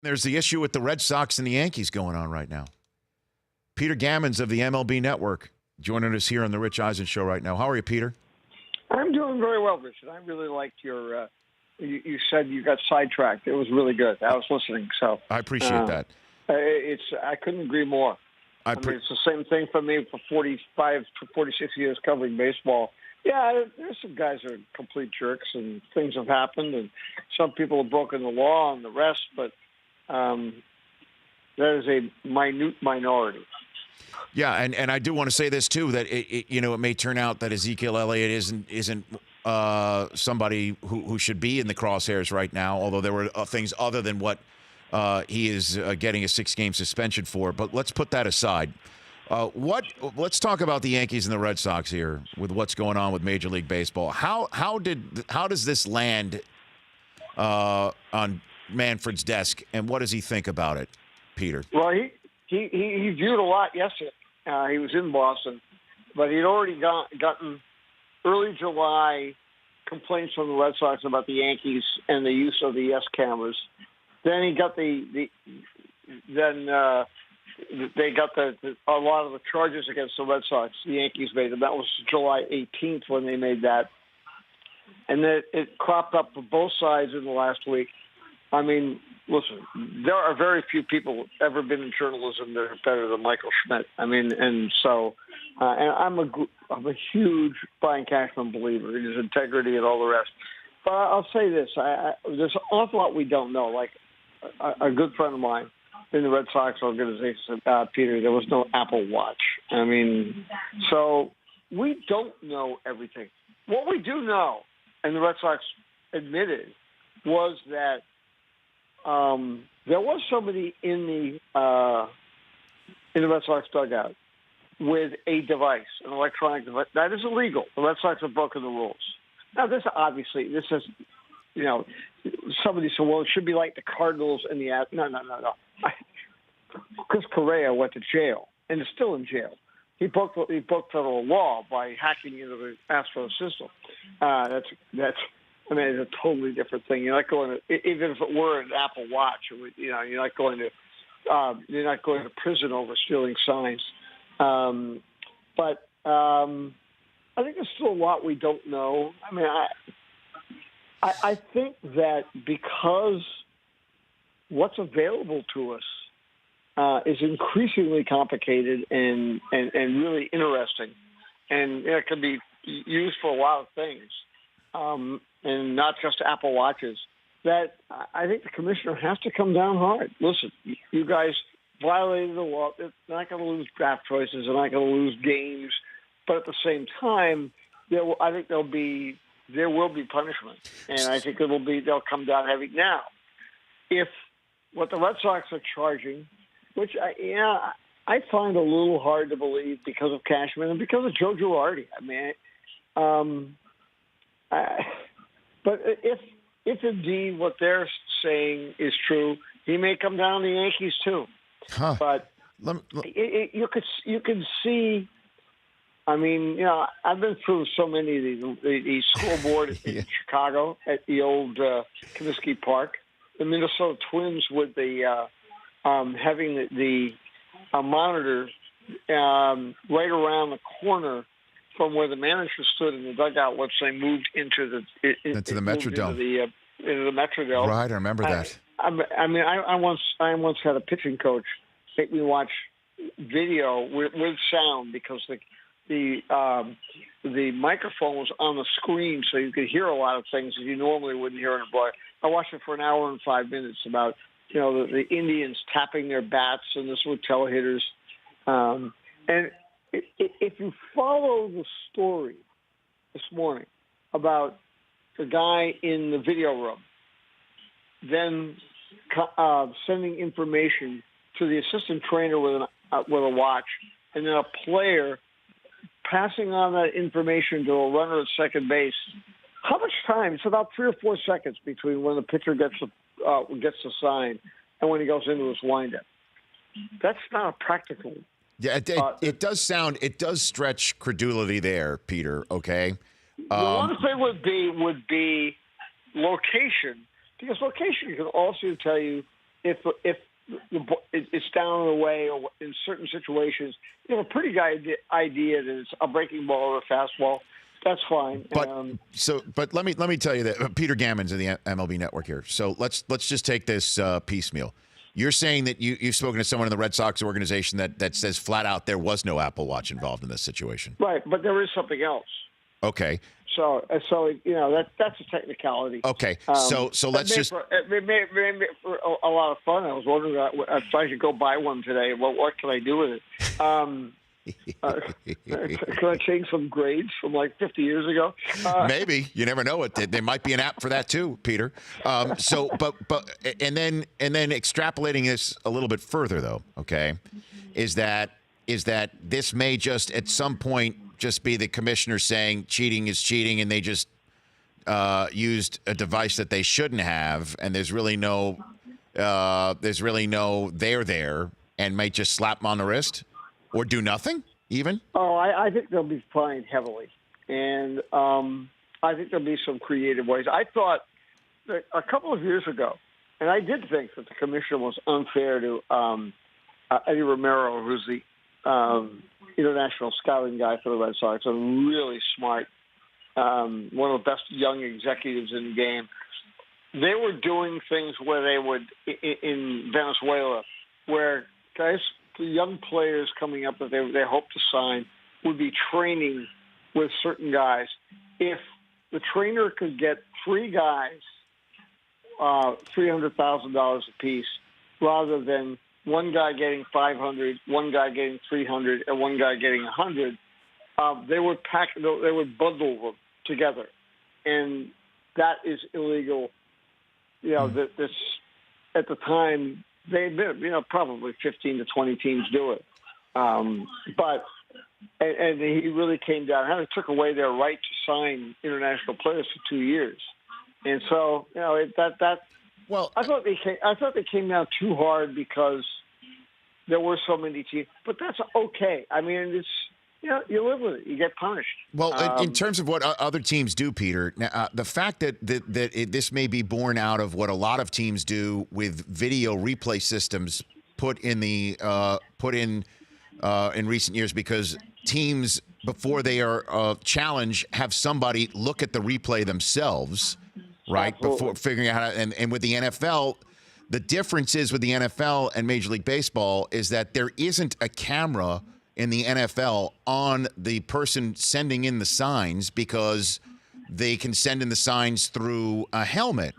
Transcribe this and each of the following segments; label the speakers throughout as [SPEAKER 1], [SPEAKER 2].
[SPEAKER 1] There's the issue with the Red Sox and the Yankees going on right now. Peter Gammons of the MLB Network joining us here on the Rich Eisen Show right now. How are you, Peter?
[SPEAKER 2] I'm doing very well, Richard. I really liked your. You said you got sidetracked. It was really good. I was listening, so
[SPEAKER 1] I appreciate that.
[SPEAKER 2] I couldn't agree more. I mean, it's the same thing for me for 45 to 46 years covering baseball. Yeah, there's some guys that are complete jerks, and things have happened, and some people have broken the law and the rest, but that is a minute minority.
[SPEAKER 1] Yeah, and I do want to say this too, that it may turn out that Ezekiel Elliott isn't somebody who should be in the crosshairs right now, although there were things other than what he is getting a 6-game suspension for. But let's put that aside. Let's talk about the Yankees and the Red Sox here with what's going on with Major League Baseball. How does this land on Manfred's desk, and what does he think about it, Peter?
[SPEAKER 2] Well, he viewed a lot yesterday. He was in Boston, but he'd already gotten early July complaints from the Red Sox about the Yankees and the use of the yes cameras. Then he got they got a lot of the charges against the Red Sox. The Yankees made them. That was July 18th when they made that, and then it cropped up for both sides in the last week. I mean, listen, there are very few people ever been in journalism that are better than Michael Schmidt. I mean, and so, and I'm a huge Brian Cashman believer in his integrity and all the rest. But I'll say this: there's an awful lot we don't know. Like a good friend of mine in the Red Sox organization, Peter, there was no Apple Watch. I mean, so we don't know everything. What we do know, and the Red Sox admitted, was that there was somebody in the Red Sox dugout with a device, an electronic device. That is illegal. The Red Sox have broken the rules. Now, this is, somebody said, well, it should be like the Cardinals and the – no. Chris Correa went to jail and is still in jail. He broke federal law by hacking into the Astros system. I mean, it's a totally different thing. You're not going to, even if it were an Apple Watch, you're not going to prison over stealing signs. But I think there's still a lot we don't know. I mean, I think that because what's available to us is increasingly complicated and really interesting, and it can be used for a lot of things. And not just Apple Watches, that I think the commissioner has to come down hard. Listen, you guys violated the law. They're not going to lose draft choices. They're not going to lose games. But at the same time, I think there will be punishment. And I think they'll come down heavy. Now, if what the Red Sox are charging, which I find a little hard to believe because of Cashman and because of Joe Girardi. I mean, but if indeed what they're saying is true, he may come down to the Yankees too.
[SPEAKER 1] Huh.
[SPEAKER 2] But you can see. I mean, I've been through so many of these scoreboard in Chicago at the old Comiskey Park. The Minnesota Twins with the having the monitor right around the corner from where the manager stood in the dugout once they moved into the Metrodome. Into the Metrodome.
[SPEAKER 1] Right, I remember that.
[SPEAKER 2] I once had a pitching coach make me watch video with sound because the microphone was on the screen, so you could hear a lot of things that you normally wouldn't hear in a broadcast. I watched it for an hour and 5 minutes about the Indians tapping their bats, and this would tell hitters. And if you follow the story this morning about the guy in the video room, then sending information to the assistant trainer with a watch, and then a player passing on that information to a runner at second base. How much time? It's about 3 or 4 seconds between when the pitcher gets the sign and when he goes into his windup. That's not a practical.
[SPEAKER 1] Yeah, it does stretch credulity there, Peter. Okay.
[SPEAKER 2] The one thing would be location, because location can also tell you if it's down and away, or in certain situations, you have a pretty good idea that it's a breaking ball or a fastball. That's fine.
[SPEAKER 1] But let me tell you that Peter Gammons of the MLB Network here. So let's just take this piecemeal. You're saying that you've spoken to someone in the Red Sox organization that says flat out there was no Apple Watch involved in this situation.
[SPEAKER 2] Right, but there is something else.
[SPEAKER 1] Okay.
[SPEAKER 2] So that's a technicality.
[SPEAKER 1] Okay. So let's just.
[SPEAKER 2] It made for a lot of fun. I was wondering if I should go buy one today. What can I do with it? Can I change some grades from like 50 years ago?
[SPEAKER 1] Maybe. You never know. There might be an app for that too, Peter. And then extrapolating this a little bit further, though. Okay, is that this may just at some point just be the commissioner saying cheating is cheating, and they just used a device that they shouldn't have, and there's really no there, and might just slap them on the wrist or do nothing even?
[SPEAKER 2] Oh, I think they'll be fined heavily, and I think there'll be some creative ways. I thought that a couple of years ago, and I did think that the commissioner was unfair to Eddie Romero, who's the international scouting guy for the Red Sox, a really smart, one of the best young executives in the game. They were doing things where they would, in Venezuela, where guys, young players coming up that they hope to sign would be training with certain guys. If the trainer could get 3 guys $300,000 apiece, rather than one guy getting 500, one guy getting 300, and one guy getting 100, they would bundle them together, and that is illegal. You know, this at the time. They admit, probably 15 to 20 teams do it. But he really came down and took away their right to sign international players for 2 years. And so, well, I thought they came down too hard because there were so many teams. But that's okay. I mean, it's you live with it. You get punished.
[SPEAKER 1] Well, in terms of what other teams do, Peter, the fact that this may be born out of what a lot of teams do with video replay systems put in recent years, because teams, before they are challenged, have somebody look at the replay themselves, right?
[SPEAKER 2] Absolutely.
[SPEAKER 1] Before figuring out how to, and with the NFL, the difference is with the NFL and Major League Baseball is that there isn't a camera in the NFL on the person sending in the signs, because they can send in the signs through a helmet.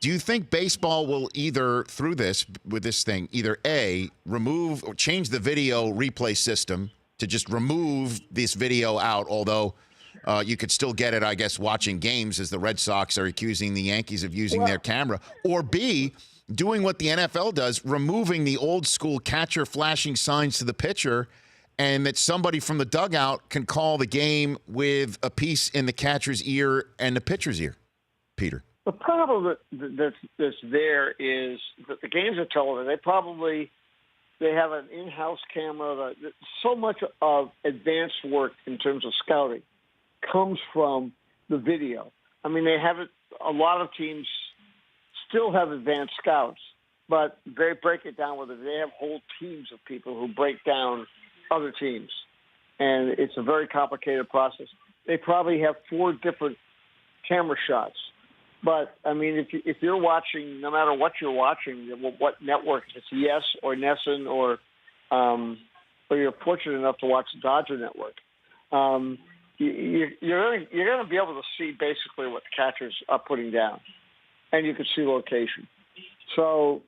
[SPEAKER 1] Do you think baseball will either, through this, with this thing, either A, remove or change the video replay system to just remove this video out, although you could still get it, I guess, watching games, as the Red Sox are accusing the Yankees of using their camera, or B, doing what the NFL does, removing the old school catcher flashing signs to the pitcher, and that somebody from the dugout can call the game with a piece in the catcher's ear and the pitcher's ear, Peter?
[SPEAKER 2] The problem that's there is that the games are televised. They have an in-house camera. So much of advanced work in terms of scouting comes from the video. I mean, they have it. A lot of teams still have advanced scouts, but they break it down with it. They have whole teams of people who break down other teams, and it's a very complicated process. They probably have 4 different camera shots, but I mean, if you're watching, no matter what you're watching, what network, if it's Yes or Nesson, or you're fortunate enough to watch the Dodger Network, you're going to be able to see basically what the catchers are putting down, and you can see location. So.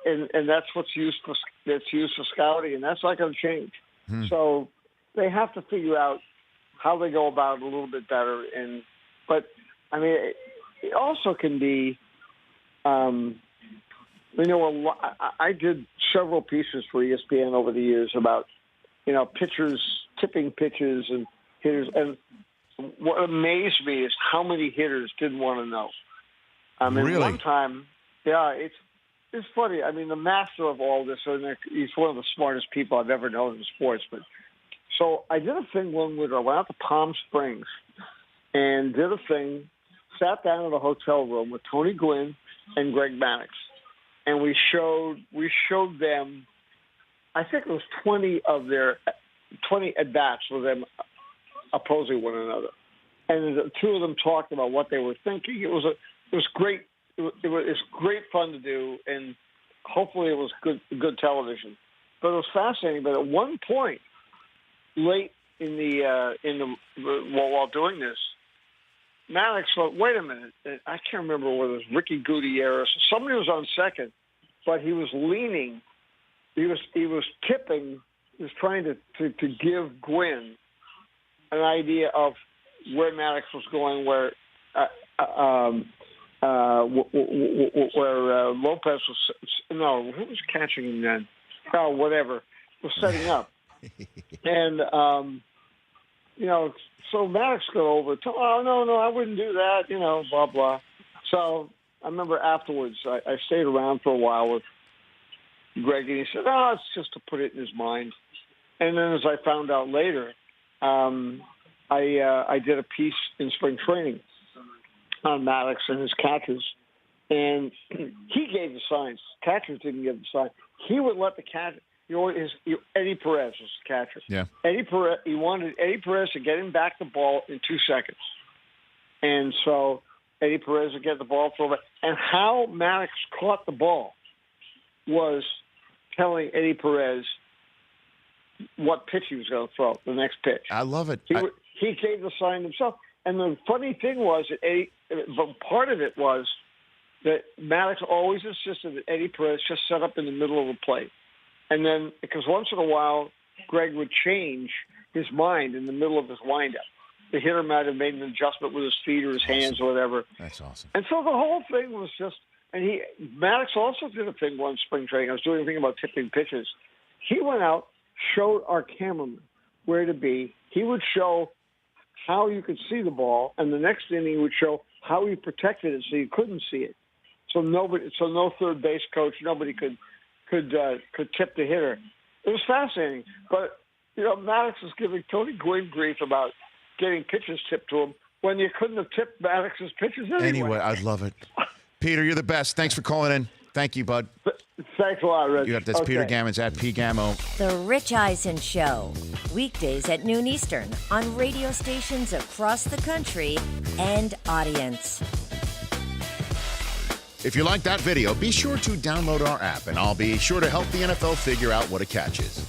[SPEAKER 2] And that's what's used for scouting, and that's not going to change. So they have to figure out how they go about it a little bit better. But I mean, it also can be, I did several pieces for ESPN over the years about, pitchers tipping pitches and hitters, and what amazed me is how many hitters didn't want to know. I mean,
[SPEAKER 1] really?
[SPEAKER 2] One time, it's funny. I mean, the master of all this, he's one of the smartest people I've ever known in sports. But so I did a thing one winter. I went out to Palm Springs and sat down in a hotel room with Tony Gwynn and Greg Mannix. and we showed them. I think it was 20 at bats with them opposing one another, and the two of them talked about what they were thinking. It was great. It was great fun to do, and hopefully it was good television. But it was fascinating. But at one point, late while doing this, Maddox thought, "Wait a minute! I can't remember whether it was Ricky Gutierrez. Somebody was on second, but he was leaning. He was tipping. He was trying to give Gwynn an idea of where Maddox was going, where Lopez was. No, who was catching him then? Oh, whatever, was setting up, and so Maddox got over. Oh no, I wouldn't do that. Blah blah. So I remember afterwards, I stayed around for a while with Greg, and he said, "Oh, it's just to put it in his mind." And then, as I found out later, I did a piece in spring training on Maddox and his catchers, and he gave the signs. Catchers didn't give the sign. He would let the catcher. Eddie Perez was the catcher.
[SPEAKER 1] Yeah.
[SPEAKER 2] Eddie Perez. He wanted Eddie Perez to get him back the ball in 2 seconds, and so Eddie Perez would get the ball thrown back. And how Maddox caught the ball was telling Eddie Perez what pitch he was going to throw, the next pitch.
[SPEAKER 1] I love it.
[SPEAKER 2] He gave the sign himself. And the funny thing was that part of it was that Maddox always insisted that Eddie Perez just set up in the middle of the plate. And then, because once in a while, Greg would change his mind in the middle of his windup. The hitter might have made an adjustment with his feet or his hands or whatever.
[SPEAKER 1] That's awesome.
[SPEAKER 2] And so the whole thing was just, and Maddox also did a thing one spring training. I was doing a thing about tipping pitches. He went out, showed our cameraman where to be. He would show how you could see the ball, and the next inning he would show how he protected it so you couldn't see it. So no third base coach, nobody could tip the hitter. It was fascinating. But Maddox was giving Tony Gwynn grief about getting pitches tipped to him when you couldn't have tipped Maddox's pitches anyway.
[SPEAKER 1] I love it. Peter, you're the best. Thanks for calling in. Thank you, bud.
[SPEAKER 2] Thanks a lot, Rich.
[SPEAKER 1] That's Peter Gammons at P. Gammo.
[SPEAKER 3] The Rich Eisen Show. Weekdays at noon Eastern on radio stations across the country and audience.
[SPEAKER 1] If you like that video, be sure to download our app, and I'll be sure to help the NFL figure out what a catch is.